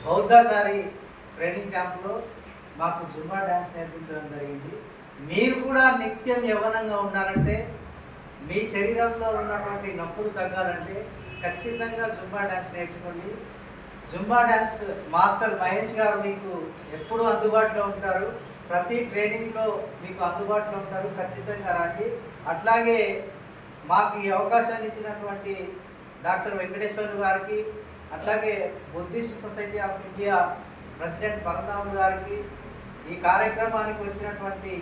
బౌద్ధాచారి training క్యాంప్లో మాకు Zumba dance నేర్పించడం జరిగింది. మీరు కూడా నిత్యం యవ్వనంగా ఉండాలంటే, మీ శరీరంలో ఉన్నటువంటి నొప్పులు తగ్గాలంటే ఖచ్చితంగా జుంబా డ్యాన్స్ నేర్చుకోండి. జుంబా డ్యాన్స్ మాస్టర్ మహేష్ గారు మీకు ఎప్పుడూ అందుబాటులో ఉంటారు. ప్రతి ట్రైనింగ్లో మీకు అందుబాటులో ఉంటారు. ఖచ్చితంగా రండి. అట్లాగే మాకు ఈ అవకాశాన్ని ఇచ్చినటువంటి డాక్టర్ వెంకటేశ్వర్లు గారికి, అట్లాగే Buddhist society of India president Paramaramulu గారికి, ఈ కార్యక్రమానికి వచ్చినటువంటి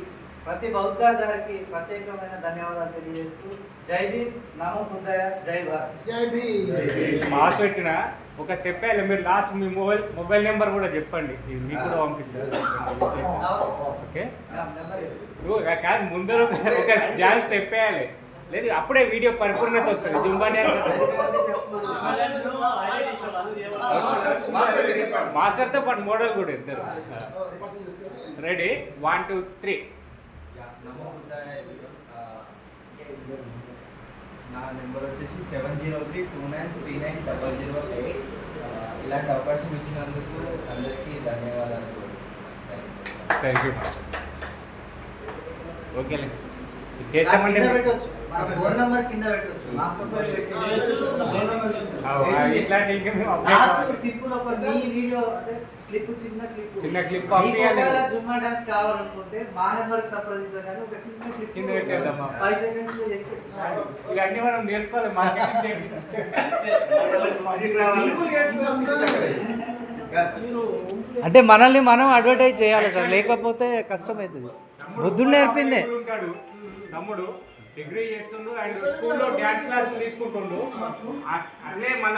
ప్రతి బౌద్ధాచారికి ప్రత్యేకమైన ధన్యవాదాలు తెలియజేస్తూ జై భీమ్, నమో బుద్ధయ, జై భారత్. జై భీమ్. మాస్ పెట్టిన ఒక స్టెప్ అయ్యాలి. మీరు లాస్ట్ మీ మొబైల్ నెంబర్ కూడా చెప్పండి, మీకు కూడా పంపిస్తారు. ఓకే, కాదు ముందర ఒక జాన్ స్టెప్ వేయాలి, లేదు అప్పుడే వీడియో పరిపూర్ణత వస్తుంది. జుంబా డ్యాన్స్ మాస్టర్తో పాటు మోడల్ కూడా ఇద్దరు. రెడీ, 1 2 3. నా నెంబర్ వచ్చేసి 7032939008. ఇలాంటి అవకాశం ఇచ్చినందుకు అందరికీ ధన్యవాదాలు. Thank you. ఓకేలే, చేస్తామంటే ఫోన్ నెంబర్ కింద పెట్టొచ్చు. ఇట్లాంటి చిన్న క్లిప్ జుమ్మా డాన్స్ కావాలనుకుంటే మా నెంబర్ సంప్రదించగానే ఒక చిన్న క్లిప్ కింద పెట్టేద్దామా? 5 సెకండ్స్ చేసి ఇవన్నీ మనం నేర్చుకోవాలి. అంటే మనల్ని మనం అడ్వర్టైజ్ చేయాలి సార్, లేకపోతే కష్టమవుతుంది. బుద్ధుడు నేర్పిందే. తమ్ముడు డిగ్రీ చేస్తుండు అండ్ స్కూల్లో డ్యాన్స్ క్లాసులు తీసుకుంటుండు. అట్లే మన